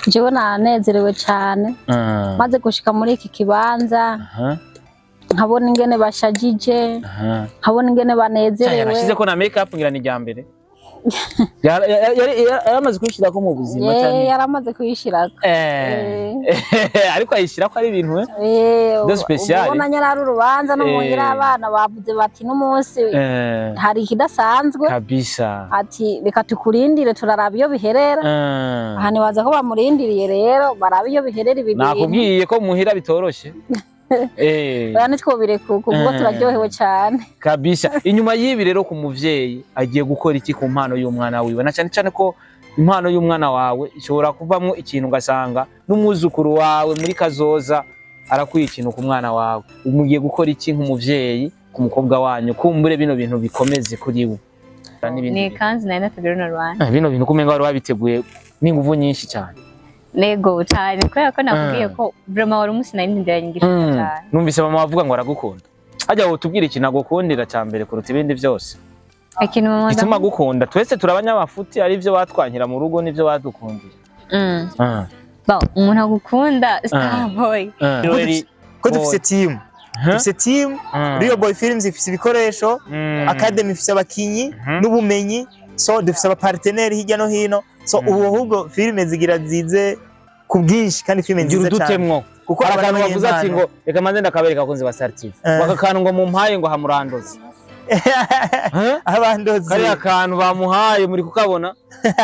jewe nanezerewe cyane maze gushika muri iki kibanza nkabona ingene bashajije nkabona ingene banezerewe yarashize ko na make up ngira ni jambere yaramaze kwishira ko mu buzima cyane yaramaze kwishira ariko ayishira ko ari ibintu de special ubona nyara urubanza no muhira abana bavuze bati n'umunsi hari kidasanzwe kabisa ati reka tukurindire turaraba iyo biherera ahani waza ko bamurindiriye rero baraba iyo biherera ibintu nakubwiye ko muhira bitoroshe bane twobire kuko turaryohewe cyane kabisa. Inyuma y'ibi rero ku muvyeyi agiye gukora iki ku mpano y'umwana wiwe, na cyane cyane ko impano y'umwana wawe ishobora kuvamwo ikintu ugasanga n'umwuzukuru wawe muri kazoza arakwiye ikintu ku mwana wawe, umugiye gukora iki nk'umuvyeyi ku mukobwa wanyu kumbure bino bintu bikomeze kuri we? Ni kanzi na nategura na Rwanda bino bintu kumenga wari wabiteguye n'inguvu nyinshi cyane. Nego cyane kubera ko nakubwiye ko vraiment wari umunsi nari ndindiranye ngishaka cyane. Numvise mama bavuga ngo aragukunda. Ajya utubwira ikintu agukundira cyambere kuruta ibindi byose. Ikintu mama ituma gukunda twese turabanyabafuti ari byo batwankira mu rugo nivyo badukundira. Ba umuntu agukunda Starboy. Ko dufise team. Dufise team Real Boy Films ifise ibikoresho, Academy ifise abakinyi n'ubumenyi, so dufise aba partenaire hirya no hino. So ubu ahubwo filime zigira zize kubwinshi kandi filime nziza cyane kuko abantu bavuze ati ngo reka manze ndakabereka akunze ba Sartive bakakantu ngo mumpaye ngo hamurandoze abandoze kari akantu bamuhaye muri kukabona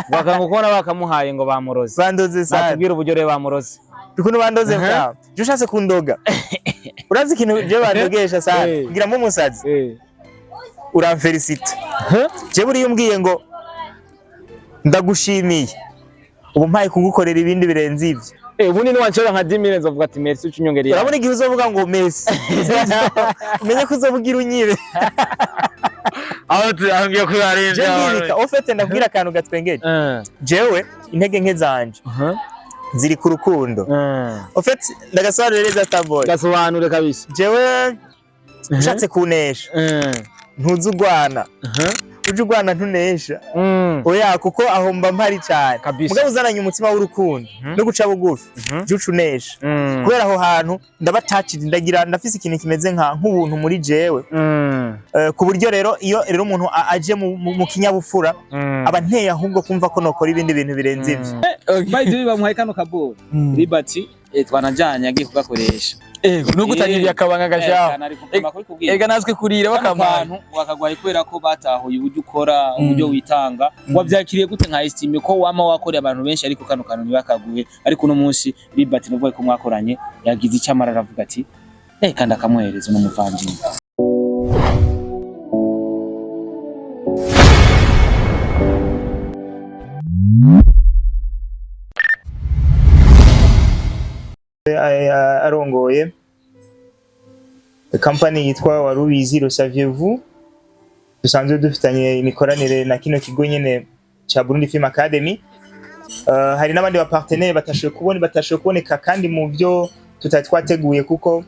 bakango kubona bakamuhaye ngo bamuroze bandoze sana batubwira uburyo rero bamuroze bikuno bandoze bwa je ushatse kundoga urazi ikintu je bandogesha sana ngira mu musazi uramfelicite je buri yumbwiye ngo ndagushimiye ubu mpaye kugukorera ibindi birenze ivyo ubu ni wanshora nka 10 nzovuga ati merci ucinyongereye urabona igihe uzovuga ngo merci umenye ko uzovugira unyire aho turangiye kuyarenza je ofete ndabwira akantu gatwengeje jewe intege nke zanje ziri ku rukundo ofete ndagasobanurira Starboy gasobanure kabisa jewe ushatse kunesha ntuzi ugwana uje ugwana ntunesha oya kuko aho mba mpari cyane mugabo uzananye umutima w'urukundo no guca bugufi jucu unesha kubera aho hantu ndabatachira ndagira ndafise ikintu kimeze nk'ubuntu muri jewe ku buryo rero iyo rero umuntu aje mu kinyabufura aba nteye ahubwo kumva ko nokora ibindi bintu birenze ivyo by the way bamuhaye kano kaboro Liberty twanajanye agiye kugakoresha nugutanyiriye akabanga gashaho ega natwe kurira bakamana wakagwaye kubera ko batahuye uburyo ukora uburyo witanga wabyakiriye gute nka estime ko wama wakoreye abantu benshi ariko kano kantu ntibakaguye ariko no munsi Liberty nuvuye ko mwakoranye yagize icyamara aravuga ati kandi akamuhereza n'umuvandimwe arongoye company yitwa Warubizi Le Saviez-vous dusanzwe dufitanye imikoranire na kino kigo nyene cha Burundi Film Academy. Hari n'abandi ba partenaire batashoboye kuboneka kandi mu byo tutatwateguye kuko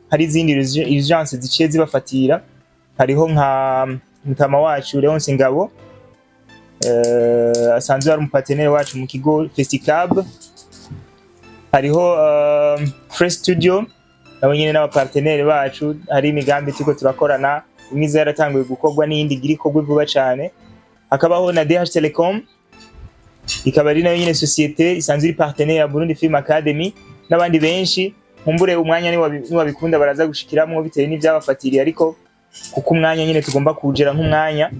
hari izindi urgence ziciye zibafatira. Hariho nka mutama wacu Leonce Ngabo asanzwe ari umupartenaire wacu mu kigo Festicab. Hariho Fresh Studio nabo nyene n'abapartenaire bacu, hari imigambi tuko turakorana imwe yaratanguye gukorwa n'indi giri kogwe vuba cyane. Hakabaho na DH Telecom ikaba ari nayo nyene societe isanzwe iri partenaire ya Burundi Film Academy n'abandi benshi. Mumbure umwanya ni wabikunda baraza gushikiramwo bitewe n'ivyabafatiriye, ariko kuko umwanya nyene tugomba kujera nk'umwanya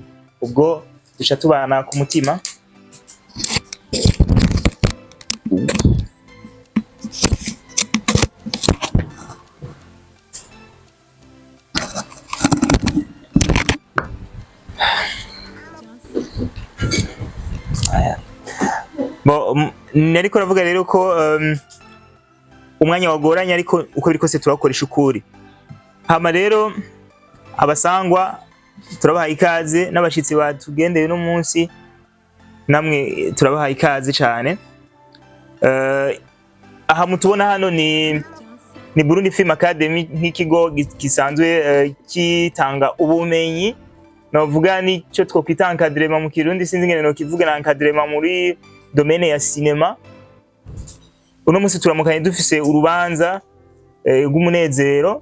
ubwo dusha tubana ku mutima. Nariko ravuga rero ko umwanya wagoranye, ariko uko biri kose turakoresha ukuri. Hama rero abasangwa turabaha ikaze, n'abashitsi batugendeye no munsi namwe turabaha ikaze cyane. Aha mutubona hano ni Burundi Film Academy, nk'ikigo gisanzwe kitanga ubumenyi, navuga ni cyo twokwita encadrement mu Kirundi, sinzi ngene no kivuga na encadrement muri domaine ya cinema. uno munsi turamukanye dufise urubanza rw'umunezero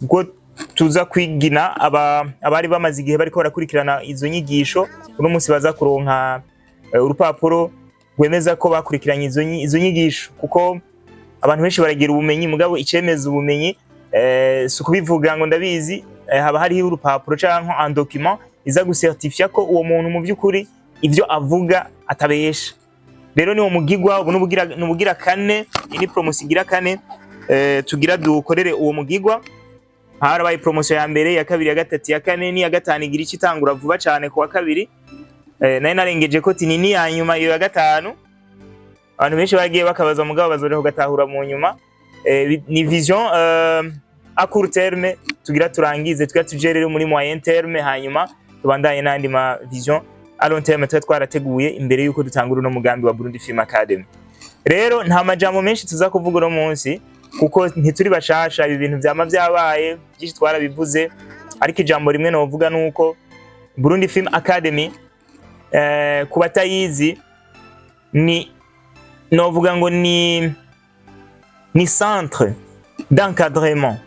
bwo tuza kwigina abari bamaze igihe bariko barakurikirana izo nyigisho. Uno munsi baza kuronka urupapuro rwemeza ko bakurikiranye izo nyigisho, kuko abantu benshi baragira ubumenyi mugabo icemeza ubumenyi si kubivuga ngo ndabizi, haba hariho urupapuro canke un document iza gucertifia ko uwo muntu mu by'ukuri ivyo avuga atabesha. Rero ni wo mugigwa ubu nubugira kane, ini promotion igira kane tugira dukorere uwo mugigwa. Harabaye promotion ya mbere, ya kabiri, ya gatatu, ya kane ni ya gatanu igira icitangura vuba cyane ku wa kabiri. Nari narengeje ko tinini ya nyuma iyo ya gatanu. Abantu benshi bagiye bakabaza mugabo bazoreho gatahura mu nyuma. Ni vision a court terme tugira turangize, tugira tugerere muri moyen terme, hanyuma tubandanye n'andi ma vision a long terme twarateguye imbere yuko dutangura no mugambi wa Burundi Film Academy. Rero nta majambo menshi tuza kuvuga uno munsi kuko ntituri bashasha, ibi bintu byama byabaye byinshi twarabivuze, ariko ijambo rimwe novuga nuko Burundi Film Academy kubatayizi ni novuga ngo ni centre d'encadrement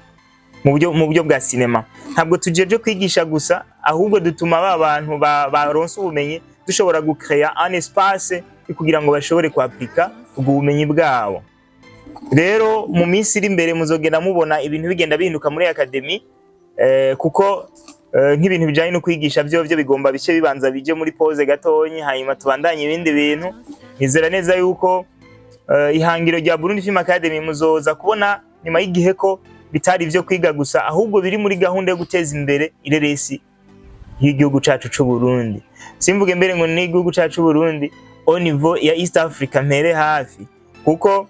mu buryo bwa cinema. Ntabwo tujeje kwigisha gusa, ahubwo dutuma abantu baronse ubumenyi dushobora gucreer un espace kugira ngo bashobore kwapika ubwo bumenyi bwabo. Rero mu minsi iri imbere muzogenda mubona ibintu bigenda bihinduka muri academy, kuko nk'ibintu bijanye no kwigisha byo bigomba bice bibanza bije muri pause gatonyi, hanyuma tubandanye ibindi bintu. Nizera neza yuko ihangiro rya Burundi Film Academy muzoza kubona nyuma y'igihe ko bitari ivyo kwiga gusa, ahubwo biri muri gahunda yo guteza imbere ireresi y'igihugu cacu c'u Burundi. Simvuge mbere ngo ni igihugu cacu c'u Burundi au niveau ya East Africa mpere hafi, kuko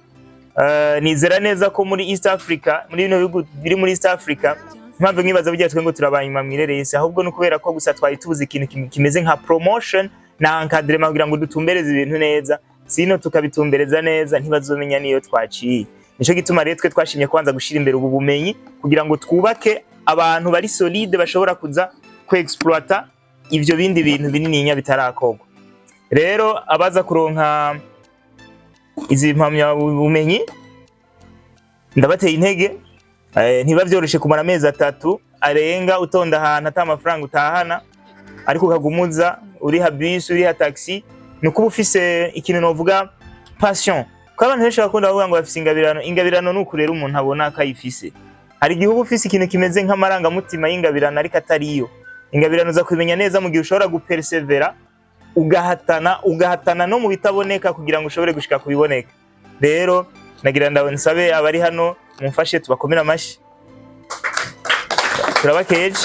nizera neza ko muri East Africa, muri bino bihugu biri muri East Africa, mpamvu nkibaza bijya twe ngo turabanyuma mwireresi, ahubwo no kubera ko gusa twari tuzi ikintu kimeze nka promotion na encadrement kugira ngo dutumbereze ibintu neza, sino tukabitumbereza neza ntibazomenya niyo twaciye. Nico gituma rero twe twashimye kwanza gushira imbere ubu bumenyi kugira ngo twubake abantu bari solide bashobora kuza kwexploiter ivyo bindi bintu binininya bitarakorwa. Rero abaza kuronka izi mpamya bumenyi ndabateye intege, ntibavyoroshe kumara amezi 3 arenga utonda ahantu ata amafaranga utahana, ariko ukagumuza uriha bus uriha taxi, nuko ufise ikintu novuga passion. Ko abantu benshi bakunda bavuga ngo bafise ingabirano nukurera umuntu abona akayifise. Hari igihugu ufise ikintu kimeze nk'amaranga mutima y'ingabirano ariko atariyo. Ingabirano za kubimenya neza mu gihe ushobora gupersevera ugahatana no mu bitaboneka kugira ngo ushobore gushika kubiboneka. Rero nagira nsabe abari hano mumfashe tubakomera amashi, turabakeje.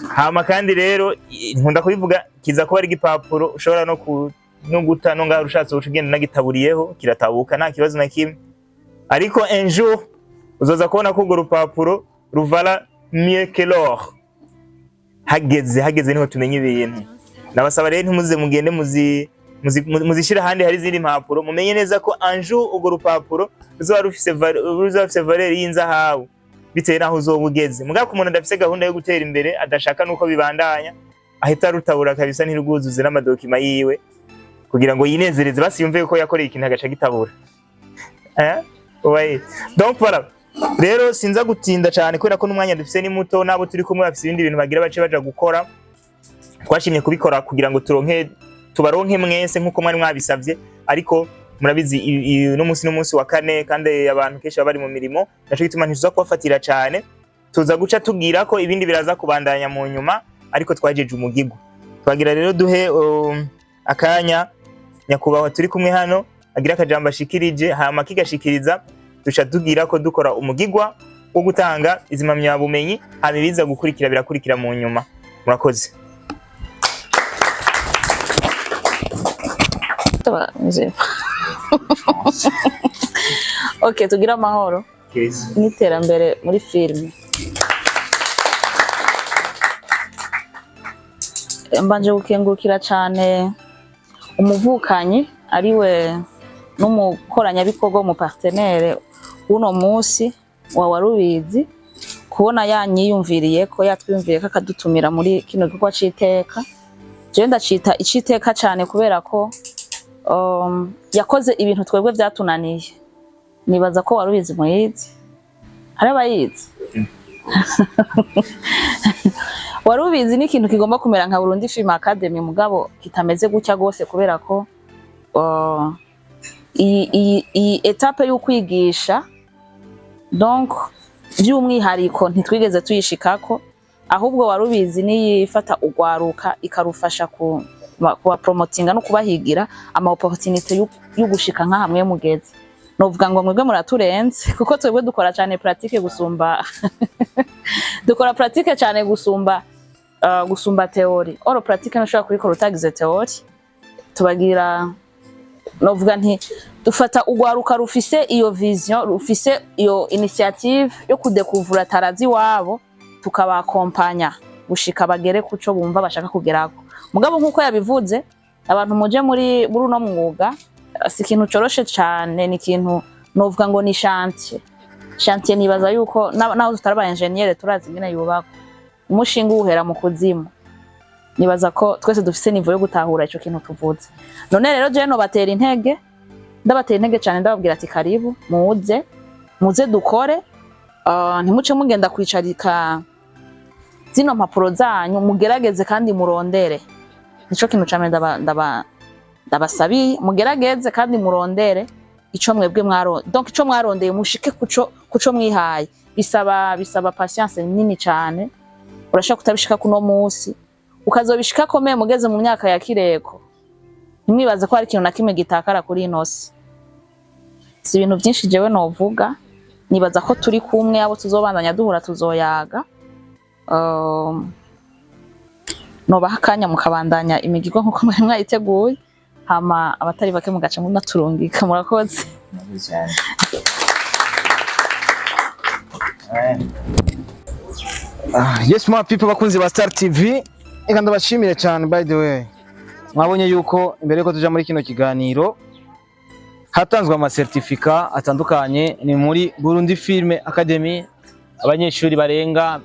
Hama kandi rero nkunda kubivuga kiza kuba ari igipapuro ushobora no guta no ngaho ushatse ucugenda nagitaburiyeho kiratabuka nta kibazo na kimwe, ariko un jour uzoza kubona ko urwo rupapuro ruvala mieux que l'or. Hageze niho tumenye ibintu. Nabasaba rero ntimuze mugende muzishira handi hari zindi mpapuro, mumenye neza ko un jour urwo rupapuro ruzoba rufise valeur y'inzahabu bitewe naho uzoba ugeze. Mugabo ku muntu adafise gahunda yo gutera imbere adashaka nuko bibandanya, ahita rutabura kabisa ntirwuzuze n'amadokima yiwe kugira ngo yinezereze basi yumve ko yakoreye ikintu agaca gitabura. Donc voilà. Rero sinza gutinda cyane kubera ko n'umwanya dufise ni muto, nabo turi kumwe bafise ibindi bintu bagira baja gukora. Twashimye kubikora kugira ngo tubaronke mwese nkuko mwari mwabisavye, ariko murabizi no munsi wa kane kandi abantu kenshi bari mu mirimo, naco gituma ntizuza kubafatira cyane, tuza guca tugira ko ibindi biraza kubandanya mu nyuma, ariko twajeje umugigwa. Twagira rero duhe akanya nyakubahwa turi kumwe hano agira akajambo ashikirije, hama kigashikiriza duca tugira ko dukora umugigwa wo gutanga izimamya bumenyi, hama biza gukurikira birakurikira mu nyuma. Murakoze. Okay, tugira amahoro n'iterambere muri filime. Mbanje gukengurukira cyane umuvukanyi ariwe n'umukoranyabikorwa mu partenaire uno munsi wa Warubizi, kubona yanyiyumviriye ko yatwimviye ko akadutumira muri kino gikorwa c'iteka. Je ndacita iciteka cyane kubera ko yakoze ibintu twebwe byatunaniye. nibaza ko warubizi muyizi arabayizi warubizi ni ikintu kigomba kumera nka Burundi Film Academy mugabo kitameze gutya gose kubera ko iyi etape yo kwigisha donc by'umwihariko ntitwigeze tuyishikako ahubwo warubizi niyifata ugwaruka ikarufasha kuba promotinga no kubahigira ama opportunity yo gushika nka hamwe mugeze novuga ngo mwebwe muraturenze kuko twebwe dukora cyane pratique gusumba dukora pratique cyane gusumba theory oro pratique no shaka kurikora utagize theory tubagira novuga nti dufata ugwaruka rufise iyo vision rufise iyo initiative yo kudekuvura tarazi wabo tukabakompanya gushika bagere kuco bumva bashaka kugerako mugabo nkuko yabivuze abantu muje muri uno mwuga si ikintu coroshe cyane ni ikintu novuga ngo ni chantier nibaza yuko naho tutaraba engineer turazi ingene yubako umushinga uhera mu kuzimu nibaza ko twese dufise nivo yo gutahura ico kintu tuvuze none rero je no batera intege ndabatera intege cyane ndababwira ati karibu muze dukore ntimuce mugenda kwicarika zino mpapuro zanyu mugerageze kandi murondere nico kintu cyane ndabasabi mugerageze kandi murondere ico mwebwe donc ico mwarondeye mushike kuco mwihaye bisaba patience nini cyane urashaka kutabishika kuno munsi ukazobishika komeye mugeze mu myaka ya kireko nimwibaze ko hari ikintu na kimwe gitakara kuri inosi si ibintu byinshi jewe novuga nibaza ko turi kumwe abo tuzobandanya duhura tuzoyaga nobaha akanya mukabandanya imigigo nkuko mwari mwayiteguye hama abatari bake mugaca munaturungika murakoze Yes my people bakunzi ba Star TV eka ndabashimire cyane by the way mwabonye yuko imbere yuko tuja muri kino kiganiro hatanzwe ama certificate atandukanye ni muri Burundi Film Academy abanyeshuri barenga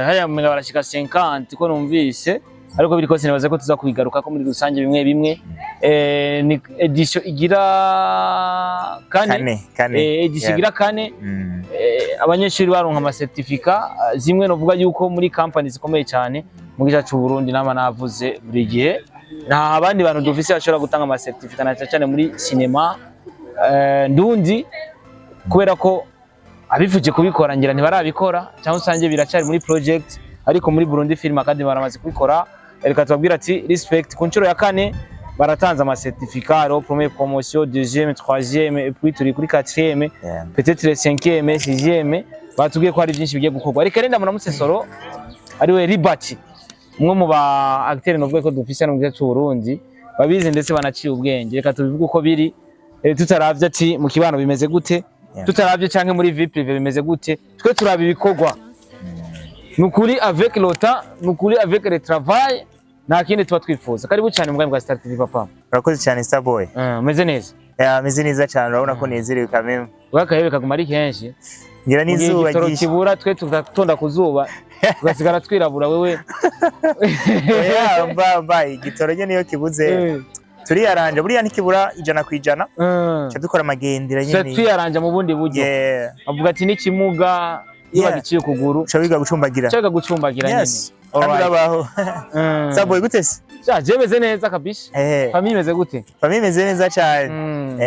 haya mwenga barashika 50 ko numvise ariko biri kose nibaze ko tuza kubigaruka ko muri rusange bimwe ni edition igira kane edition igira kane abanyeshuri baronka ama certificate zimwe novuga yuko muri company zikomeye cyane mu gice cy'u Burundi nama navuze buri gihe nta abandi bantu dufise bashobora gutanga ama certificate na cyane muri cinema ndundi kubera ko abifuje kubikora ngira ntibarabikora cyangwa usange biracyari muri project ariko muri Burundi Film Academy baramaze kubikora reka tubabwira ati respect ku nshuro ya kane baratanze ama certificat au première promotion deuxième troisième et puis turi kuri quatrième peut-être le cinquième sixième batubwiye ko hari byinshi bigiye gukorwa ariko renda muramutse soro ari we Liberty umwe mu ba acteurs novuga ko dufise no mu gice cy'u Burundi babize ndetse banaciye ubwenge reka tubivuge uko biri tutaravye ati mu kibano bimeze gute tutaravye canke muri vie privée bimeze gute twe turaba ibikorwa nukuri avec le temps nukuri avec le travail nta kindi tuba twifuza karibu cyane mugambwe wa Star TV papa urakoze cyane Star Boy meze neza meze neza cyane urabona ko nezerewe kameme wakahebe kaguma ari kenshi ngira n'izuba ryinshi kibura twe tugatonda kuzuba tugasigara twirabura wewe mba igitoro nye niyo kibuze turiyaranja buriya ntikibura 100% cyo dukora amagendera nyene tuyaranja mu bundi buryo avuga ati n'ikimuga niba giciye kuguru cyo biga gucumbagira nyene Urabaho. Saboy gute se? Je meze neza kabisha. Famille meze gute? Famille meze neza cyane.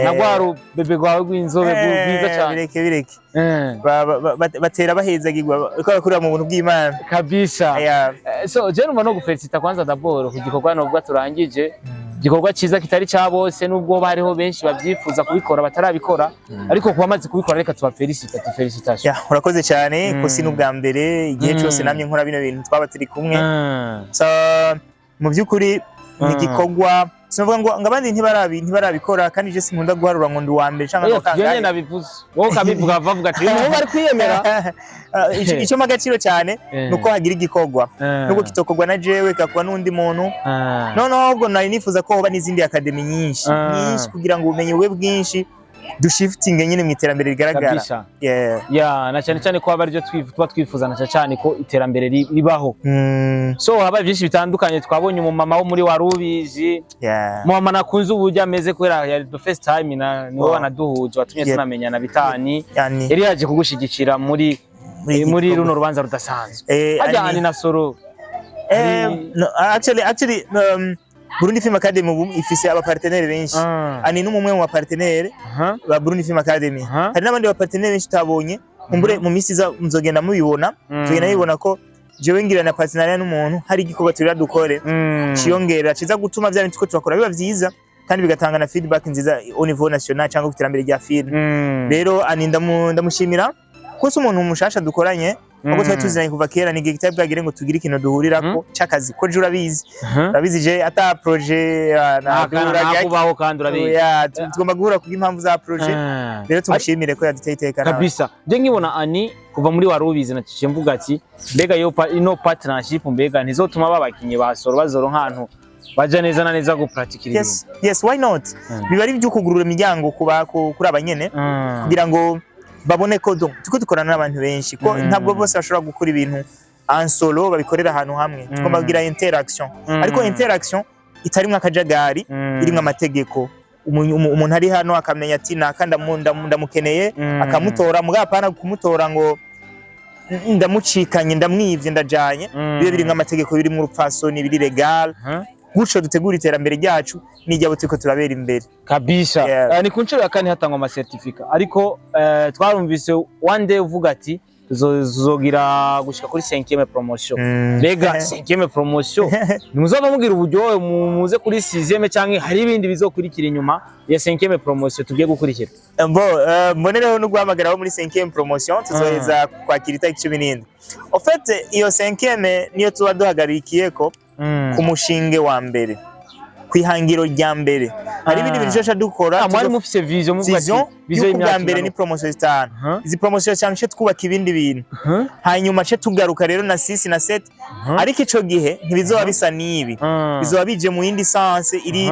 Nagwaru bebe gwawe gw'inzobe bwiza cyane. Bireke. Batera bahezagirwa uko bakurira mu buntu bw'Imana. Kabisha. So je numva no gufelicita kwanza d'abord ku gikorwa no bwa turangije. Gikorwa ciza kitari cya bose nubwo bariho benshi babyifuza kubikora batarabikora ariko kuba amaze kubikora reka tubafelicita felicitation. Urakoze cyane ko si n'ubwa mbere igihe cyose namye nkora bino bintu twaba turi kumwe. So mu byukuri ni gikorwa sinavuga ngo abandi ntibarabikora kandi je sinkunda guharura ngo ndi wa mbere cyangwa ngo kangahe. Yene nabivuze. Wowe kabivuga bavuga ati ubu bari kwiyemera. Icyo magaciro cyane nuko hagira igikorwa. Nuko kitokorwa na jewe kakwa n'undi muntu. Noneho ubwo nari nifuza ko hoba n'izindi academy nyinshi kugira ngo ubumenyi bwe bwinshi dushifting nyine mu iterambere rigaragara. Kabisa. Yeah. Ya na cyane cyane ko aba aribyo tuba twifuzana cyane ko iterambere ribaho. So haba byinshi bitandukanye twabonye umumama wo muri Warubizi. Yeah. Mama nakunze uburyo ameze kubera yari the first time niwe wanaduhuje watumye tunamenyana bitani. Yari yaje kugushigikira muri runo rubanza rudasanzwe. Hajyanye na Soro. No, actually Burundi Film Academy ifise aba partenaire benshi. Ani n'umwe mu ba partenaire ba Burundi Film Academy. Hari n'abandi ba partenaire benshi tabonye. Kumbure mu misi za muzogenda mubibona. Tugenda bibona ko jewe ngira na partenaire n'umuntu hari igikorwa turira dukore. Ciyongera kiza gutuma bya bintu twakora biba vyiza kandi bigatanga na feedback nziza au niveau national cyangwa ku iterambere rya film. Rero ani ndamushimira kuko umuntu mushasha dukoranye ubwo twari tuziranye kuva kera ni gitabo bwagire ngo tugire ikintu duhurirako cyakazi ko jura bizi urabizi je ata projet nakubaho kandi urabizi tugomba guhura ku impamvu za projet rero tumushimire ko yaduteye iteka kabisa. Je nkibona Ani kuva muri Warubizi naciye mvuga ati mbega ino partnership mbega ntizotuma babakinye basoro bazoro nkantu baja neza na neza go practical. Yes, why not? Biba ari byo kugurura imiryango kuri abanyene kugira ngo babone ko tuko dukorana n'abantu benshi ko ntabwo bose bashobora gukora ibintu en solo babikorera ahantu hamwe. Tugomba kugira interaction ariko interaction itarimwe akajagari irimwe amategeko. Umuntu ari hano akamenya ati nakanda ndamukeneye akamutora mugapana kumutora ngo ndamucikanye ndamwivye ndajanye bibe birimwe amategeko birimwe urupfasoni biri legal guco dutegura iterambere ryacu nijyabo tuko turabera imbere kabisa. Ni kunchiro ya kane hatangwa ama certificate ariko twarumvise one day uvuga ati tuzogira gushika kuri 5e promotion. Mbega 5e promotion nimuzova mugira uburyo muze kuri 6e canke hari ibindi bizokurikira inyuma ya 5e promotion tugiye gukurikira? Mbonereho no guhamagaraho muri 5e promotion tuzoheza kwakira itariki 17. En fait iyo 5e niyo tuba duhagarikiyeko ku mushinge wa mbere kwihangiro rya mbere. Hari ibindi bintu cyasha dukora mwari mufise vision ya mbere ni promotion 5. Izi promotion cyane cyo twubaka ibindi bintu hanyuma cyo tugaruka rero na 6 na 7 ariko ico gihe ntibizoba bisa nibi bizoba bije mu yindi sense iri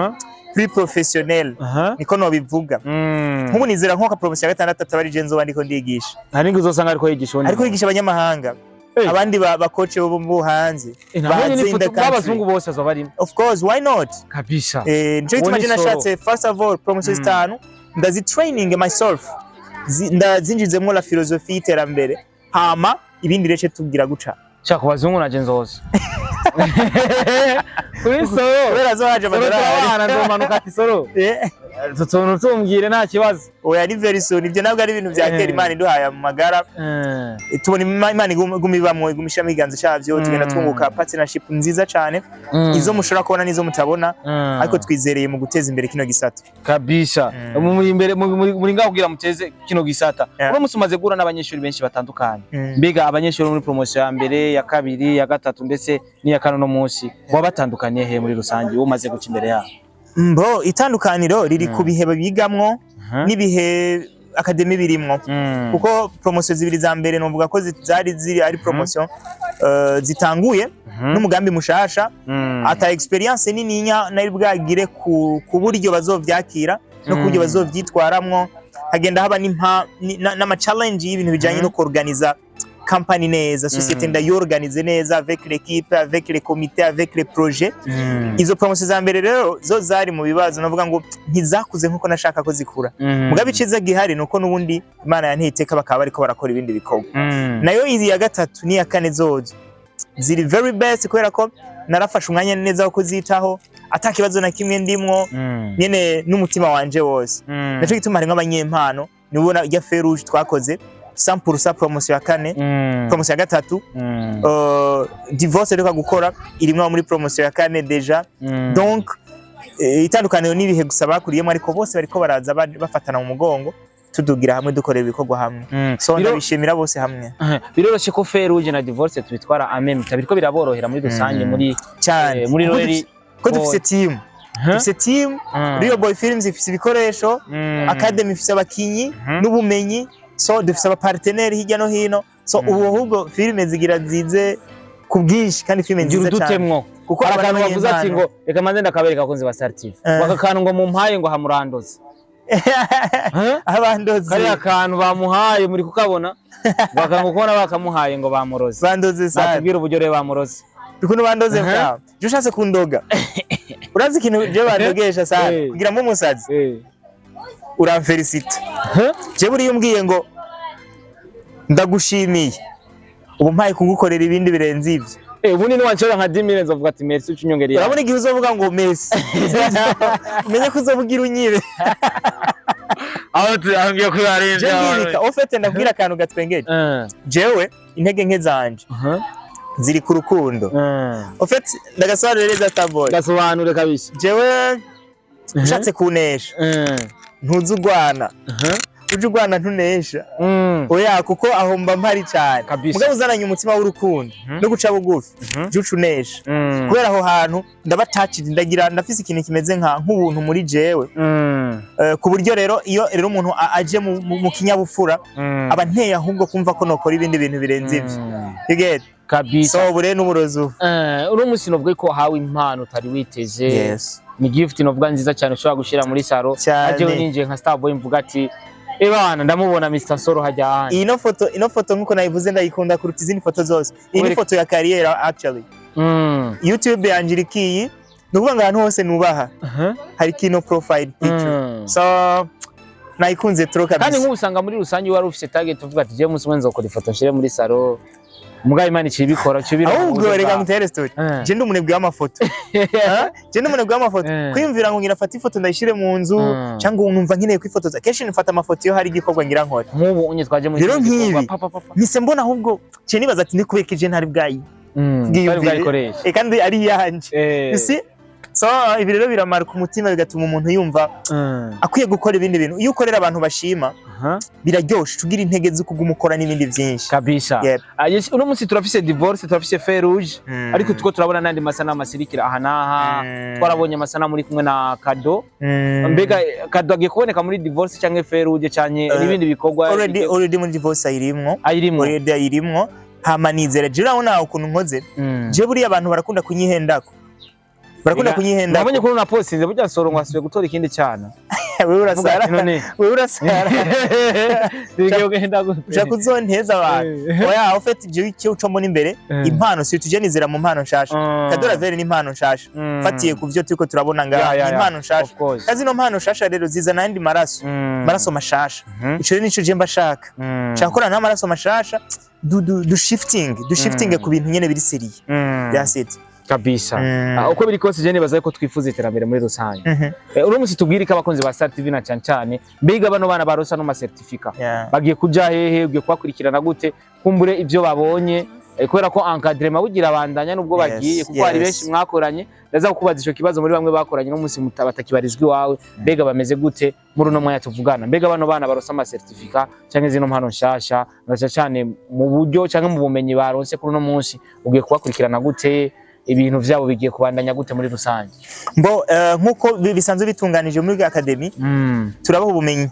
plus professionnel niko no bivuga. Nkubu nizera nko ka promotion ya 6 tabari genzo bandiko ndigisha hari nguzosanga ariko yigisha abanyamahanga abandi bakoce bo hanze babazungu bose azobari. Of course, why not? Kabisa. Nje imagine nashatse first of all promotion 5 ndazi training myself ndazinjizemo la philosophie iterambere hama ibindi rece tugira guca cyako bazungu na genzozo kuri Soro berazo haje badara ndomanuka ati Soro tutuntu tumbwire nta kibazo. Oya ni very soon ibyo nabwo ari ibintu bya kera Imana iduhaye mu magara tubona Imana igumibamwe igumisha miganza cyavyo tugenda twunguka partnership nziza cyane izo mushora kubona nizo mutabona ariko twizereye mu guteza imbere kino gisata kabisa. Muri imbere muri ngaho kugira muteze kino gisata uno musi umaze gura n'abanyeshuri benshi batandukanye. Mbega abanyeshuri muri promotion ya mbere ya kabiri ya gatatu ndetse n'iya kane no munsi wabatandukanye he muri rusangi umaze guca imbere yabo? Mbo itandukaniro riri ku bihe bigamwo nibihe academy birimwo kuko promotion zibiri za mbere novuga ko zari ari promotion zitanguye n'umugambi mushasha ata experience nininya nari bwagire ku buryo bazovyakira no ku buryo bazovyitwaramwo hagenda haba n'ama challenge y'ibintu bijanye no kuorganiza company neza société ndayorganize neza avec l'équipe avec les comités avec les projets. Izo promotion za mbere rero zo zari mu bibazo navuga ngo ntizakuze nkuko nashaka ko zikura mugabe ciza gihari nuko nubundi Imana yantiteka bakaba ariko barakora ibindi bikorwa. Nayo izi ya gatatu ni ya kane zozo ziri very best kubera ko narafashe umwanya neza wo kuzitaho atakibazo na kimwe ndimwo nyene n'umutima wanje wose. Naco gituma hari nk'abanyempano nibona ya Ferouge twakoze 100% promotion ya kane promotion ya gatatu divorce reka gukora irimwe muri promotion ya kane deja donc itandukaniro nibihe gusaba kuriyemo ariko bose bariko baraza bafatana mu mugongo tudugira hamwe dukorera ibikorwa hamwe so ndabishimira bose hamwe. Biroroshye ko Ferouge na divorce tubitwara ameme tabiriko biraborohera muri rusange muri cyane muri Rweri ko dufise team dufise team Real Boy Films ifise ibikoresho academy ifise abakinyi n'ubumenyi so dufise aba partenaire hirya no hino so ubu ahubwo filime zigira zize ku bwinshi kandi filime nziza cyane kuko abantu bavuze ati ngo reka manze ndakabereka ko nzi ba Sartif bakakantu ngo mu mpaye ngo hamurandoze abandozi kariya kantu bamuhaye muri kukabona bakanga kubona bakamuhaye ngo bamuroze bandoze sana batubwira uburyo rero bamuroze dukuntu bandoze bwa je ushatse kundoga urazi ikintu je bandogesha sana kugira mu musazi uramfelicite je buri yumbwiye ngo ndagushimiye ubu mpaye kugukorera ibindi birenze ivyo ubundi ni wanshora nka 10 nzovuga ati merci ucinyongereye urabona igihe uzovuga ngo merci umenye ko uzovugira unyibe aho tuyangiye kuyarenza je ngirika ofete ndabwira akantu gatwengeje jewe intege nke zanje ziri ku rukundo ofete ndagasobanurira Starboy gasobanure kabisa jewe ushatse kunesha ntuzi ugwana uje ugwana ntunesha oya kuko aho mba mpari cyane mugabo uzananye umutima w'urukundo no guca bugufi jucu unesha kubera aho hantu ndabatachid ndagira ndafise ikintu kimeze nk'ubuntu muri jewe ku buryo rero iyo rero umuntu aje mu kinyabufura aba nteye ahubwo kumva ko nokora ibindi bintu birenze ivyo you get kabisa so bure n'uburozu uri umusino bwe ko hawe impano utari witeze yes ni gift novuga nziza cyane ushobora gushira muri saro aje ninje nka Starboy mvuga ati ebana ndamubona Mr Soro hajya ahandi ino foto nkuko nayivuze ndayikunda kuruta izindi foto zose iyi foto ya career actually YouTube yanjirikiye nukuvuga ngo ahantu hose nubaha hari kino profile picture so nayikunze troka kandi nk'ubusanga muri rusange wari ufise target uvuga ati je musi mwenzo ukora ifoto nshire muri saro mugaye Imana ikibikora cibira ahubwo reka mutere story je ndi umunebwe w'amafoto je ndi umunebwe w'amafoto kwimvira ngo ngira fata ifoto ndayishire mu nzu cyangwa unumva nkeneye kwifotoza kenshi nifata amafoto yo hari igikorwa ngira nkora nk'ubu unye twaje muri rero nkibi mise mbona ahubwo cye nibaza ati ndikubekije ntari bwayi bwiyumvire kandi ari yanje isi so ibi rero biramara ku mutima bigatuma umuntu yumva akwiye gukora ibindi bintu iyo ukorera abantu bashima biraryoshe tugira intege zo kugumukora n'ibindi byinshi kabisa uno munsi turafise divorce turafise feu rouge ariko tuko turabona nandi masana amasirikira aha naha twarabonye amasana muri kumwe na Kado mbega Kado agiye kuboneka muri divorce cyangwa feu rouge cyane n'ibindi bikorwa already muri divorce ayirimwo hamanizera je urabona ukuntu nkoze je buri abantu barakunda kunyihendako nabonye ko na postinze burya Soro ngwasuye gutora ikindi cyana wewe urasara uja kuzonteza abantu oya ufite je icyo uco mbona imbere impano si tujenizera mu mpano nshasha Kadora Vere ni impano nshasha fatiye ku byo turiko turabona nga impano nshasha kazi no mpano nshasha rero ziza nandi maraso mashasha ico nico je mbashaka cyakora na maraso mashasha du shifting ku bintu nyene biri seriye that's it kabisa uko biri kose je nibaza ko twifuza iterambere muri rusange uno musi tubwire ko abakunzi ba Star TV na cyane mbega bano bana barosa no ma certificate bagiye kuja hehe ugiye kwakurikirana gute kumbure ibyo babonye kubera ko encadrement bugira abandanya nubwo bagiye kuko hari benshi mwakoranye ndaza kukubaza ico kibazo muri bamwe bakoranye no musi mutabakibarizwa iwawe mbega bameze gute muri uno mwanya tuvugana mbega bano bana barosa ama certificate cyangwa zino mpano nshasha ndaca cyane mu buryo cyangwa mu bumenyi baronse kuri uno munsi ugiye kwakurikirana gute ibintu vyabo bigiye kubandanya gute muri rusange mbo nkuko bisanzwe bitunganije muri academy turabaho ubumenyi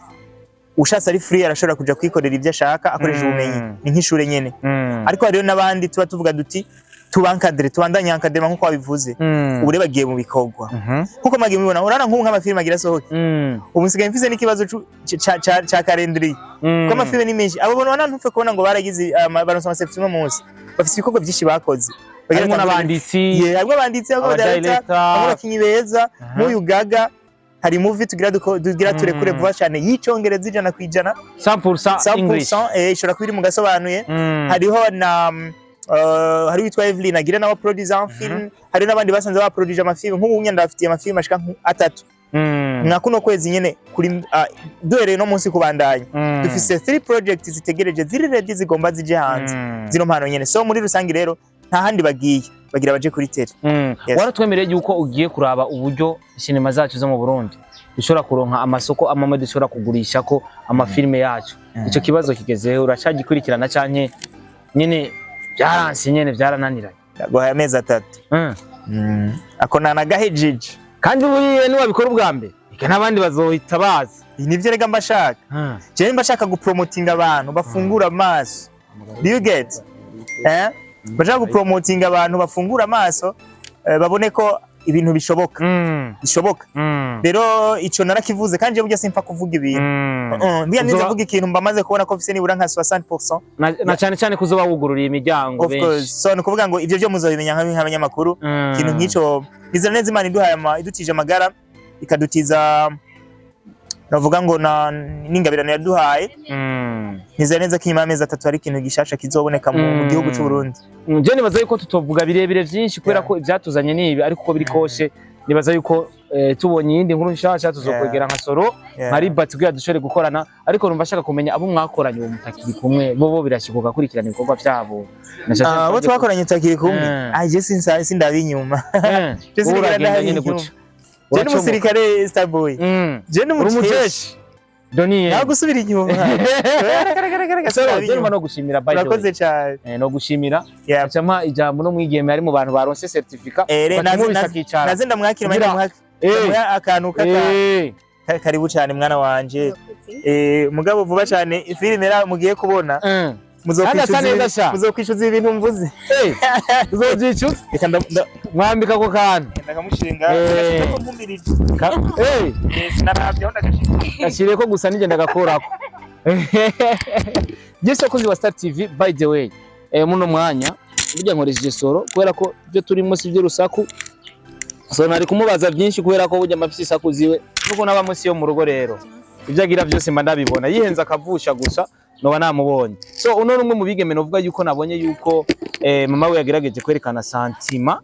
ushatse ari free arashobora kuja kwikorera ibyo ashaka akoresha ubumenyi ni nk'ishure nyene ariko hariyo nabandi tuba tuvuga duti tubankadre tubandanya encadrement nkuko wabivuze ubure bagiye mu bikorwa nkuko magiye mubona urana nk'ubu nk'amafilme agira sohoke ubu nsigaye mfise n'ikibazo ca calendrier ko amafilme ni menshi abo bona ntupfe kubona ngo baragize baronse amaception no munsi bafise ibikorwa byinshi bakoze harimo n'abanditsi abo director abo bakinyi beza nk'uyu Gaga hari movie tugira turekure vuba cyane y'icongereza ijana kwijana 100% English ishobora kubiri mu gasobanuye hariho na hari witwa Evelyn agira nawe producer film hari n'abandi basanze ba producer amafilm nk'ubu nyanda bafitiye amafilm ashika 3 mwakuno kwezi nyene kuri duhereye no munsi kubandanya dufise 3 projects zitegereje ziri ready zigomba zije hanze zino mpano nyene so muri rusangi rero nta handi bagira baje kuri tele waratwemereye yuko ugiye kuraba uburyo sinema zacu zo mu Burundi dushobora kuronka amasoko amwe dushobora kugurisha ko amafilme yacu ico kibazo kigezeho uracagikurikirana cyane nyene byaransi nyene byarananiranye yagoye amezi 3 akona nagahejije kandi buriye ni wabikora ubwa mbere ika nabandi bazohita bazi nivyo rega mbashaka je mbashaka gupromotinga abantu bafungura amaso do you get bashaka gupromotinga abantu bafungura amaso babone ko ibintu bishoboka bishoboka rero ico narakivuze kandi je burya simfa kuvuga ibintu mbiya nize kuvuga ikintu mba maze kubona ko fise nibura nka 60% na cyane cyane kuzoba wugururiye imiryango benshi of course so no kuvuga ngo ivyo byo muzobimenya nk'abanyamakuru ikintu nk'ico nizera neza Imana iduhaye idutije amagara ikadutiza navuga ngo n'ingabirano yaduhaye nizera neza ko inyuma y'amezi 3 hari ikintu gishasha kizoboneka mu gihugu cy'u Burundi. Je nibaza yuko tutovuga birebire vyinshi kubera ko ivyatuzanye nibi ariko uko biri kose nibaza yuko tubonye iyindi nkuru nshasha tuzokwegera nka Soro nkari bat kugira dushore gukorana ariko numva shaka kumenya abo mwakoranye uwo mutakiri kumwe bo birashikuka kurikirana ibikorwa vyabo abo twakoranye utakiri kumwe je sindabinyuma je sinigera nyine guca je ni umusirikare Starboy je ni umujeshi Doniye nagusubira inyuma so no gushimira by the way urakoze cyane no gushimira acama ijambo no mwigeme ari mu bantu baronse certificate naze ndamwakira mari akantu karibu cyane mwana wanje mugabo vuba cyane filime ra mugiye kubona muzokwishuza ibintu mvuze uzojyicuza mwambika ko kantu ndakamushinga ashire ko gusa nigenda gakorako Jesse akunzi wa Star TV by the way muno mwanya burya nkoresheje Soro kubera ko byo turimo si byo rusaku so nari kumubaza byinshi kubera ko burya amafisi sakuziwe nuko naba munsi yo mu rugo rero ibyo agira byose mba ndabibona yihenza akavusha gusa noba namubonye so uno numwe mu bigeme novuga yuko nabonye yuko mama we yagerageje kwerekana santima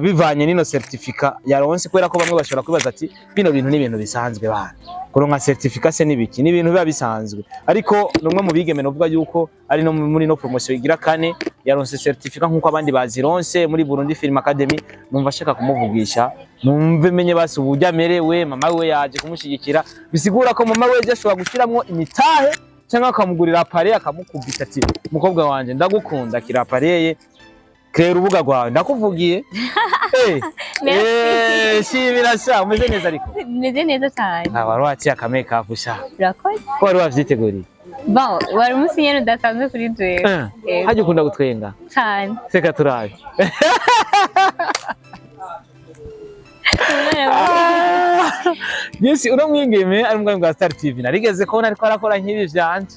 bivanye nino certificate yaronse kubera ko bamwe bashobora kwibaza ati bino bintu ni ibintu bisanzwe bana kuronka certificate se nibiki ni ibintu biba bisanzwe ariko numwe mu bigeme novuga yuko ari no muri no promotion igira kane yaronse certificate nkuko abandi bazironse muri Burundi Film Academy numva shaka kumuvugisha numve menye basi uburyo amerewe mama we yaje kumushigikira bisigura ko mama we ashobora gushiramwo imitahe cyangwa akamugurira appareil akamukubita ati mukobwa wanje ndagukunda kira appareil Kera urubuga rwawe ndakuvugiye shimira sha umeze neza ariko meze neza cyane wari waciye make up sha urakoze ko wari wavyiteguriye wari umunsi nyene udasanzwe kuri jewe haje ukunda gutwenga cyane seka turaje Yes uramwingeme ari muganga wa Star TV narigeze ko ariko arakora nk'ibi vyanje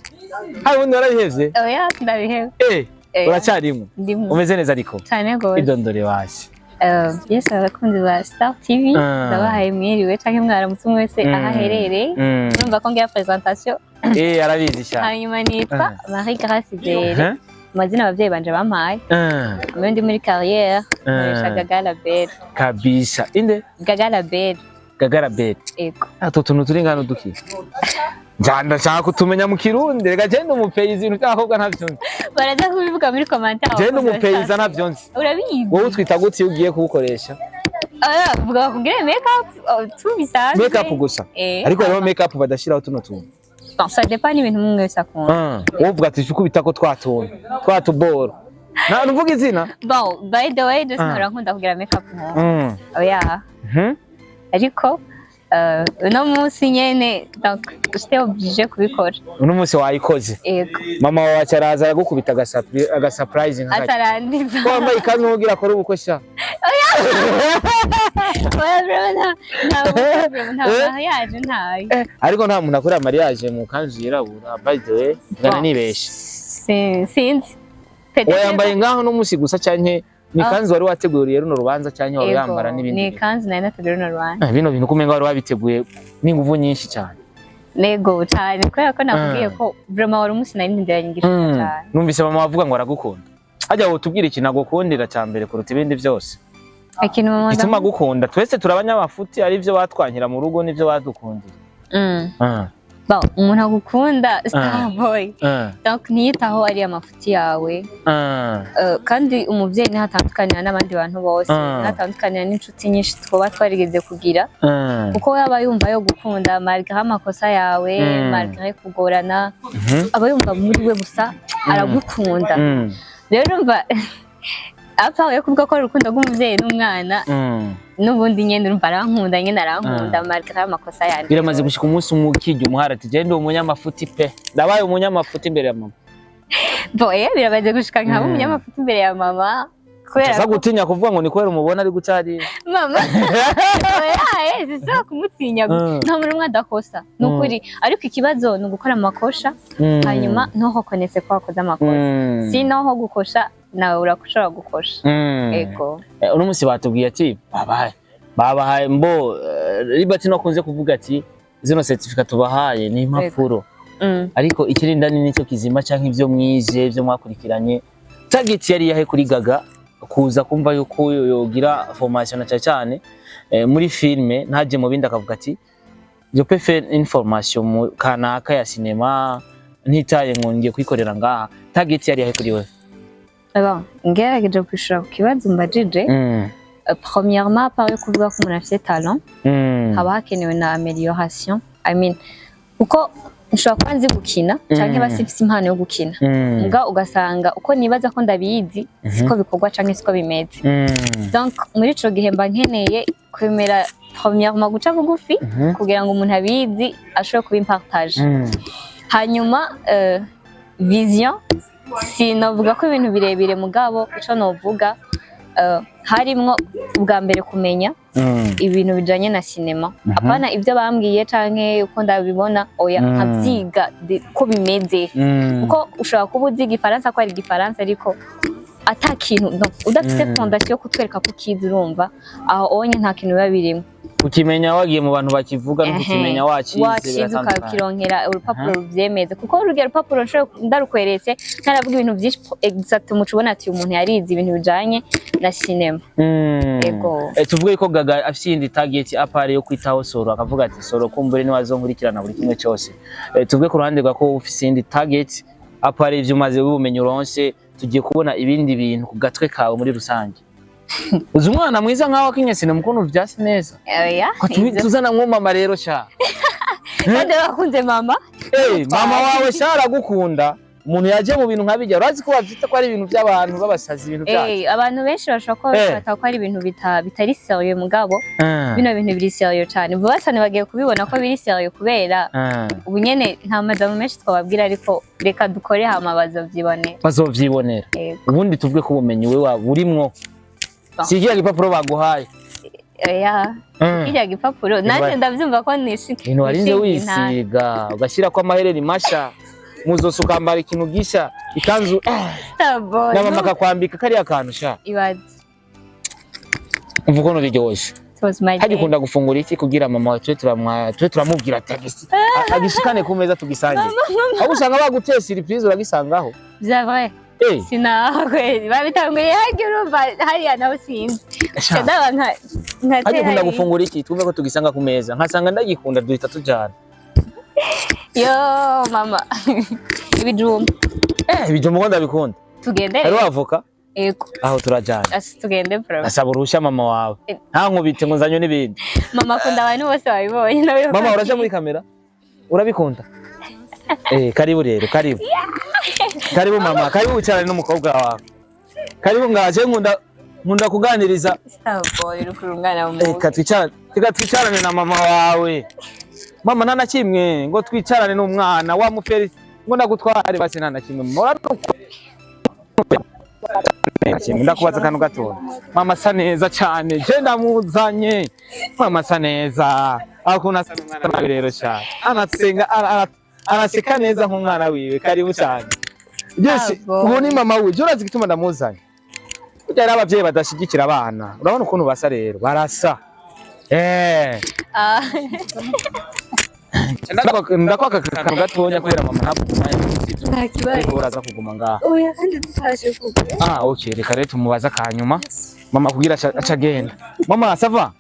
hari undi warabihevye oya ndabihevye uracyarimo umeze neza ariko cyane gose idondore washi yes abakunzi ba Star TV ndabahaye mwiriwe canke mwaramutse wese ahaherereye urumva ko ngira presentation arabizi cyane hanyuma nitwa Marie Grace Bere amazina abavyeyi banje bampaye amwe ndi muri carrière nkoresha Gagala Bere kabisa inde Gagala Bere ego tuntu turi ngano duki Janda shaka kutumenya mu Kirundi rega je ndo mupeyizi ntakobwa ntavyonzi baraza kubivuga muri commentaire je ndo mupeyizi ntavyonzi urabizi wowe twita gutse ugiye kubukoresha vuga kugira make up tubisanzwe make up gusa ariko rero make up badashiraho tuno tuntu ça dépend ibintu mumwe wese akunda wovuga ati shukubita ko twatuboro na nuvuga izina bon by the way just narakunda kugira make up oya ariko uno munsi nyene donc j'étais obligé kubikora uno munsi wayikoze yego mama wacu araza aragukubita aga surprise nkaka atarandiza wambaye ikanzu nkugira akora ubukwe sha nta yaje ntayo ariko nta muntu akora mariage mu kanzu yirabura by the way ngana nibeshe sinzi wayambaye ngaho no munsi gusa cyanke ni kanzu wari wateguriye runo rubanza cyane wari yambara n'ibindi ni kanzu nari nateguriye runo rubanza bino bintu kumenga wari wabiteguye n'inguvu nyinshi cyane nego cyane kubera ko nakubwiye ko vraiment wari umunsi nari ndiranye ngishaka cyane numvise mama bavuga ngo aragukunda hajya wo tubwire ikintu agukundira cyambere kuruta ibindi byose ikintu mama gituma gukunda twese turabanyamafuti ari byo batwankira mu rugo n'ibyo badukundira Bon, umuntu agukunda Starboy donc niyitaho ari amafuti yawe kandi umuvyeyi ntatandukanira n'abandi bantu bose ntatandukanira n'inshuti nyinshi twoba twarigeze kugira kuko yaba yumva yo gukunda malgré amakosa yawe malgré kugorana aba yumva muri we gusa aragukunda rero umva apa yo kuvuga ko urukundo rw'umuvyeyi n'umwana nubundi nyene urumva arankunda nyene arankunda malgré amakosa yanjye biramaze gushika umunsi umukijya umuhara ati je ndi umunyamafuti pe ndabaye umunyamafuti imbere ya mama boye biramaze gushika nkaba umunyamafuti imbere ya mama Uza gutinya kuvuga ngo ni kubera umubona ari gucari. Mama oya sisa kumutinya nta muri umwe adakosa nukuri ariko ikibazo ni ugukora amakosha hanyuma ntoho konese ko wakoze amakosa si noho gukosha nawe urakushobora gukosha ego uno munsi batubwiye ati babahaye mbo Liberty no kunze kuvuga ati zino certificate tubahaye ni impapuro ariko ikirindani nicyo kizima canke ivyo mwize ivyo mwakurikiranye target yari yahe kuri Gaga kuza kumva yuko yogira formation na cyane muri filme ntaje mu bindi akavuga ati je peux faire une formation mu kanaka ya cinema ntitaye ngo ngiye kwikorera ngaha target yari yahe kuri wewe ngerageje kwishura ku kibazo mbajije premièrement par yo kuvuga ko umuntu afite talent haba hakenewe na amélioration I mean uko nshobora kuba nzi gukina canke basifise impano yo gukina mbwa ugasanga uko nibaza ko ndabizi siko bikorwa canke siko bimeze donc muri ico gihe mba nkeneye kwemera premièrement guca bugufi kugira ngo umuntu abizi ashobore kubimpartage hanyuma vision sinovuga ko ibintu birebire mugabo ico novuga harimwo ubwa mbere kumenya ibintu bijanye na cinema apana ivyo bambwiye canke uko ndabibona oya nkavyiga ko bimeze kuko ushobora kuba uzi igifaransa ko ari igifaransa ariko ata kintu udafite fondation yo kutwereka ko kizi urumva aho onye nta kintu biba birimo ukimenya wagiye mu bantu bakivuga no kukimenya wacize ukakironkera urupapuro ruvyemeze kuko urugero urupapuro ndarukweretse ntaravuga ibintu byinshi exact mucubona ati umuntu yarize ibintu bijanye na cinema ego tuvuge ko Gaga afite indi target apare yo kwitaho Soro akavuga ati Soro kumbure ni wazonkurikirana buri kimwe cyose tuvuge ku ruhande rwa ko ufite indi target apare ivyo maze ubumenyi uronse tugiye kubona ibindi bintu ku gatwe kawe muri rusange uzi umwana mwiza nkaho akinyesine mukono vyase neza oya tuzana nko mama rero sha kandi bakunze mama mama wawe sha aragukunda umuntu yaje mu bintu nkabijya urazi ko bavyita ko ari ibintu by'abantu babasazi ibintu byacu abantu benshi bashobora ko bafata ko ari ibintu bitari sérieux mugabo bino bintu biri sérieux cyane vuba cyane bagiye kubibona ko biri sérieux kubera ubu nyene nta madamu menshi twababwira ariko reka dukore hama bazovyibonera ubundi tuvuge ko ubumenyi we waburimwo sigira gipapuro baguhaye kirya gipapuro nanjye ndavyumva ko nishiki ibintu warinze wisiga ugashyira ko amahereni masha muzoso ukambara ikintu gisha ikanzu n'amama akakwambika kariya kantu sha ibaze umvuko no biryoshye haje kunda gufungura iki kugira mama wacu turamubwira agishikane ku meza tugisangira aho usanga baguteye surprise uragisangaho bya vrai sinahwe babitanguye hagiye urumva hariya nawe sinzi ndaba haje kunda gufungura iki twumve ko tugisanga ku meza nkasanga ndagikunda duhita tujana yo mama ibijumba ibijumba ngo ndabikunda tugende ari wavoka ego aho turajana tugende bro asaba uruhushya mama wawe nta nkubite ngo nzanyo n'ibindi mama akunda abantu bose babibonye nawe mama uraje muri kamera urabikunda karibu rero karibu mama karibu cyane n'umukobwa wawe karibu ngaje nkunda kuganiriza starboy rukurungana mu twicarane na mama wawe mama nana kimwe ngo twicarane n'umwana wa muferi ngo ndagutware basi nana kimwe ndakubaza akantu gato mama sa neza cyane je ndamuzanye mama sa neza akuna asa n'umwana nawe rero cyane anasenga araseka neza nk'umwana wiwe karibu cyane byose ubu ni mama we urazi gituma ndamuzanye kujya abavyeyi badashigikira abana urabona ukuntu basa rero barasa ndakwaka akantu gatonya kubera mama ntabwo uraza kuguma ngaha oya kandi dufashe kuguma okay reka rero tumubaza kanyuma mama kugira acagenda mama sava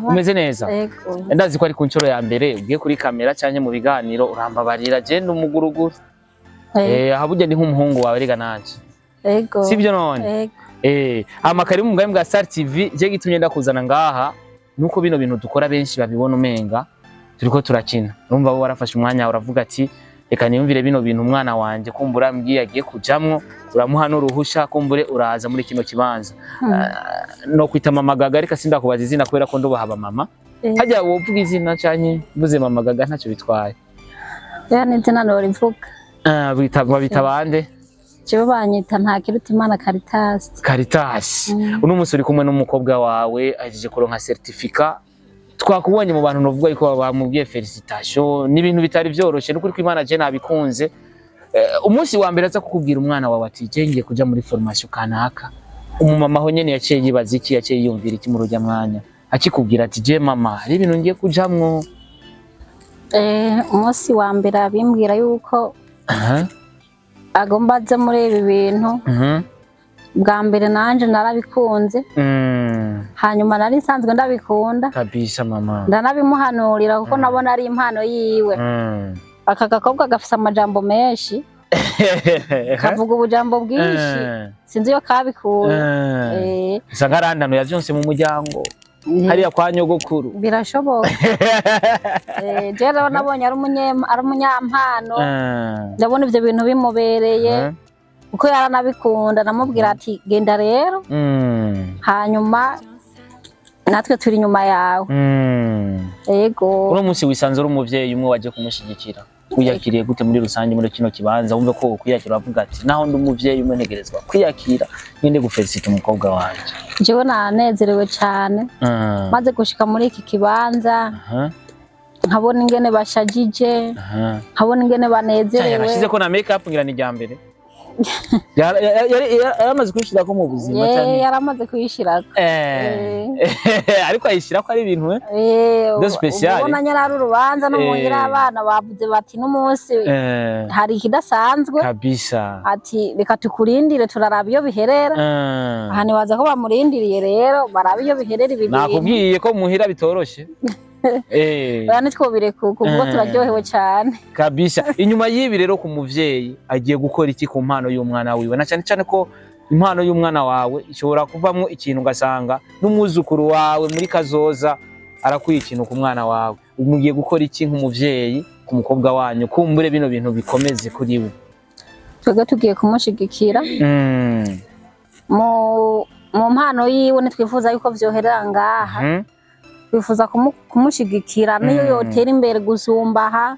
umeze neza ndazi ko ari ku nshuro ya mbere ugiye kuri kamera cyane mu biganiro urambabarira genda umuguruguru ahabuge ndi nk'umuhungu wawe rega nanje sibyo none amakari mu bwami bwa Star TV je gitumye ndakuzana ngaha nuko bino bintu dukora benshi babibona umenga turiko turakina urumva bo warafashe umwanya uravuga ati reka niyumvire bino bintu umwana wanje kumbura mbwiye agiye kujamwo uramuha n'uruhusha kumbure uraza muri kino kibanza no kwita mama Gaga reka sindakubaza izina kubera ko ndubaha mama hajya wovuga izina cyane buze mama Gaga ntacyo bitwaye yani izina no rivuga bita bande jewe banyita Ntakirutimana Caritas. Caritas. Uno munsi uri kumwe n'umukobwa wawe ahejeje kuronka certificat. Twakubonye mu bantu novuga yuko bamubwiye felicitation n'ibintu bitari vyoroshe n'ukuri ko Imana je nabikunze. Umunsi wa mbere aza kukubwira umwana wawe ati je ngiye kuja muri formation kanaka. Umumama ho nyene yaciye yibaza iki, yaciye yumvira iki mu rujya mwanya. Akikubwira ati je mama hari ibintu ngiye kujamwo. Umunsi wa mbere abimbwira yuko agomba aze muri ibi bintu. Bwa mbere nanje narabikunze. Hanyuma nari nsanzwe ndabikunda kabisa mama. Ndanabimuhanurira kuko nabona ari impano yiwe. Aka gakobwa gafise amajambo menshi. Kavuga ubujambo bwinshi. Sinzi yo kabikuye. Sagarandano yavyonse mu muryango. Hariya kwa nyogokuru. Birashoboka. Jero nabonye ari umunyampano. Ndabona ivyo bintu bimubereye. Uko yaranabikunda namubwira ati genda rero. Hanyuma natwe turi nyuma yawe. Yego. Uno munsi wisanze uri umuvyeyi umwe waje kumushigikira. Uyakiriye gute muri rusange muri kino kibanza wumve ko kwiyakira avuga ati naho ndi umuvyeyi umwe ntegerezwa kwiyakira nyine gufelicita umukobwa wanje. Jewe nanezerewe cyane. Maze gushika muri iki kibanza. Nkabona ingene bashajije. Nkabona ingene banezerewe. Bashize ko na make up ngira ni rya mbere. Yaramaze kwishira ko mu buzima cyane. Yaramaze kwishira. Ariko ayishira ko ari ibintu de special. Ubona nyara urubanza no muhira abana bavuze bati n'umunsi hari kidasanzwe kabisa. Ati reka tukurindire turaraba iyo biherera. Aha nibaza ko bamurindiriye rero baraba iyo biherera ibintu. Nakubwiye ko muhira bitoroshe. Bane twobire kuko turaryohewe cyane kabisa. Inyuma y'ibi rero ku muvyeyi agiye gukora iki ku mpano y'umwana wiwe, na cyane ko impano y'umwana wawe ishobora kuvamwo ikintu ugasanga n'umwuzukuru wawe muri kazoza arakwiye ikintu ku mwana wawe. Umugiye gukora iki nk'umuvyeyi ku mukobwa wanyu kumbure bino bintu bikomeze kuri we? Twebwe tugiye kumushigikira mu mpano yiwe, nitwifuza yuko vyoherera ngaha. Twifuza kumushigikira niyo yotera imbere gusumbaha.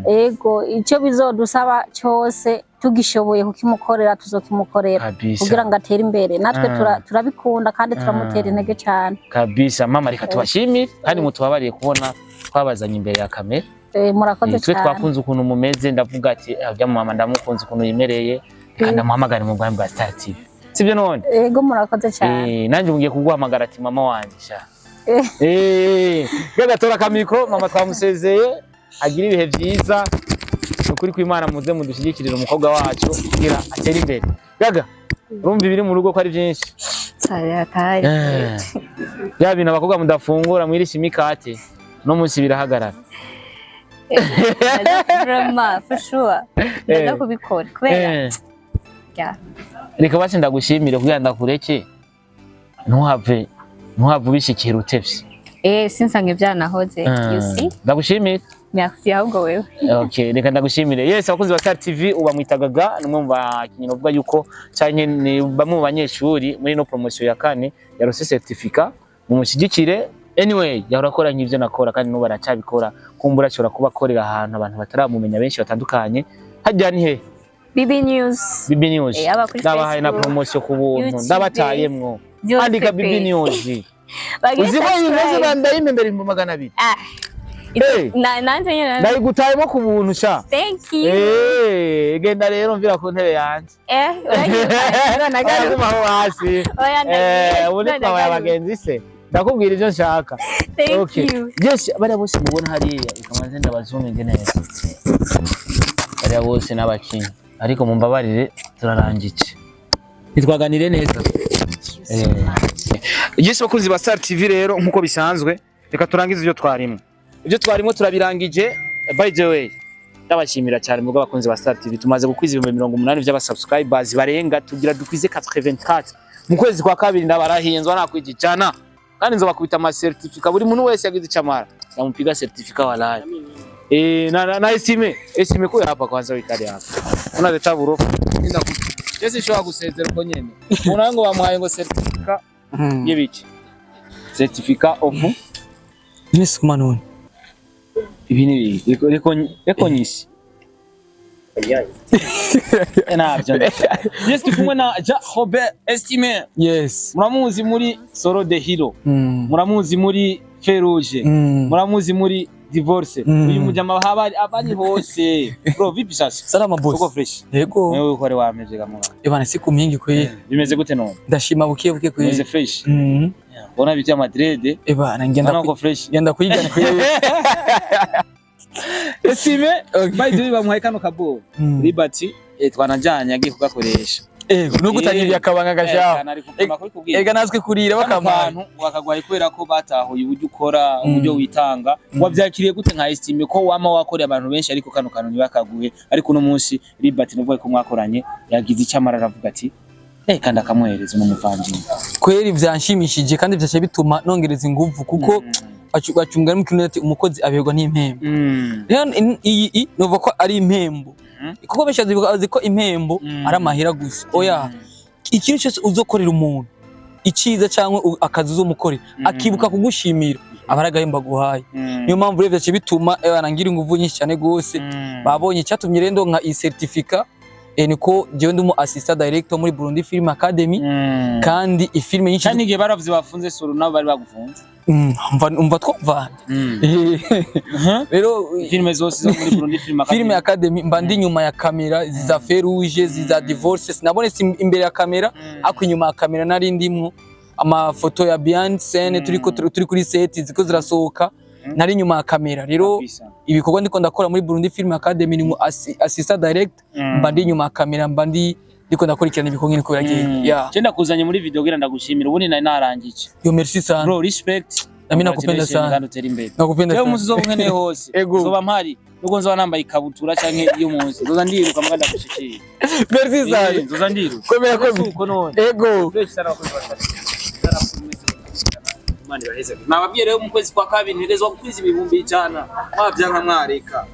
Ego icyo bizodusaba cyose tugishoboye kukimukorera tuzokimukorera kugira ngo atere imbere. Natwe turabikunda kandi turamutera intege cyane kabisa. Mama reka tubashimire kandi mutubabariye kubona twabazanye imbere ya kamera. Murakoze cyane. Twe twakunze ukuntu mumeze, ndavuga ati abya mama ndamukunze ukuntu yimereye kandi amuhamagara mu bwa Star TV. Sibyo none? Ego murakoze cyane. Nanjye mugiye kuguhamagara ati mama wanje sha. Gatora kamikro mama twamusezeye agira ibihe byiza. Ukuri kw'Imana muze mudushyigikirira umukobwa wacu kugira atere imbere. Gaga urumva ibiri mu rugo ko ari byinshi. Sayataye. Ya bintu abakobwa mudafungura mwirisha imikate no munsi birahagarara. Drama for sure. Ndaza kubikora kubera. Reka basi ndagushimire kugira ndakureke ntuhave ubishikira utevye. Sinsange byanahoze. You see? Ndagushimire. Merci ahubwo wewe. Okay, reka ndagushimire. Yes, abakozi ba Star TV ubamwitagaga numwe mu bakinyi novuga yuko cyane ni bamwe mu banyeshuri muri no promotion ya kane ya rose certificat mumushyigikire. Anyway, yarakora nk'ivyo nakora kandi no baracabikora. Kumbura cyora kubakorera ahantu abantu bataramumenya benshi batandukanye. Hajya ni he? BB News. BB News. Ndabahaye na promotion ku buntu. Ndabatayemwo. Andika BB News. Uziko ibibazo bandaye imbere mu 200. Nanje nyene ndayigutayemo ku buntu sha. Thank you. Genda rero mvira ku ntebe yanje. Uraguma aho hasi. Uri kwa abagenzi se. Ndakubwira ivyo nshaka. Thank you. Yes, bari bose mubona hariya ikamanze ndabazuminge neza. Bari bose n'abakinyi. Ariko mumbabarire turarangije. Nitwaganire neza. Yes, bakunzi ba Star TV rero nkuko bisanzwe reka turangize ivyo twarimo. Ibyo twarimo turabirangije. By the way, ndabashimira cyane mu bakunzi ba Star TV. Tumaze gukwiza 80 by'abasubscribers barenga tugira dukwize 84 mu kwezi kwa kabiri. Ndabarahinzwa nakwijijana kandi nzo bakubita ama certificate. Buri muntu wese yagize icamara yamupiga certificate walaye. Na esime ko hapa kwanza wikari hapa unaleta burofu yesi shwa gusezera uko nyene unango bamuhaye ngo certificate y'ibiki certificate of Miss Manone. Ibi ni reko nyisi nabyo yes tukumwe na Ja Robert Estime Yes. muramuzi muri Solo the Hero muramuzi muri Ferouge muramuzi muri Divorce uyu mujama abari hose bro vipi sasa Salama boss. uko fresh Yego. wewe uko ari wameje gamura Ebana siku mingi kwe. bimeze gute none Ndashima buke buke kwe. bimeze fresh bona bitya Madrid Ebana ngenda fresh ngenda kuyigana kwe. Estime by the way bamuhaye kano kabo Liberty twanajanye agiye kugakoresha nugutangiriye akabanga gashaho ega nazwe kurira bakamana wakagwaye kubera ko batahuye uburyo ukora uburyo witanga wabyakiriye gute nka Estime ko wama wakoreye abantu benshi ariko kano kantu ntibakaguhe ariko no munsi Liberty nuvuye ko mwakoranye yagize icyamara aravuga ati kandi akamuhereza n'umuvandimwe kweri byanshimishije kandi byaje bituma nongereza ingufu kuko bacunga mu kintu ati umukozi aberwa n'impembo rero iyi nova ko ari impembo kuko beshazi bikazi ko impembo ari amahera gusa oya ikintu cyose uzokorera umuntu iciza cyangwa akazi uzumukorera akibuka kugushimira abaragahemba guhaye niyo mpamvu revye cyo bituma banangira ingufu nyinshi cyane gose babonye cyatumye rendo nka i certificat niko jewe ndumu assistant director muri Burundi Film Academy kandi ifilme nyinshi kandi gihe baravuze bafunze Solo nabo bari bagufunze umva twumva rero filme zose zo muri Burundi Film Academy mbandi nyuma ya kamera ziza Ferouge ziza Divorce sinabone imbere ya kamera ako inyuma ya kamera nari ndimwo amafoto ya behind scene turi kuri set ziko zirasohoka nari nyuma ya kamera rero ibikorwa ndiko ndakora muri Burundi Film Academy ni assistant director mbandi nyuma ya kamera mbandi ndiko ndakurikirana ibikorwa niko biragiye cyenda kuzanye muri video gira ndagushimira ubundi nari narangije yo merci sana bro respect nami nakupenda sana nakupenda sana muzo nkene hose zoba mpari nuko nzoba nambaye ikabutura canke iyo munsi nzoza ndiruka mbwa ndagushikira merci sana nzoza ndiruka komera uko none ego nababwiye rero mu kwezi kwa kabiri nterezwa kukwiza ibihumbi ijana mwavyanka mwareka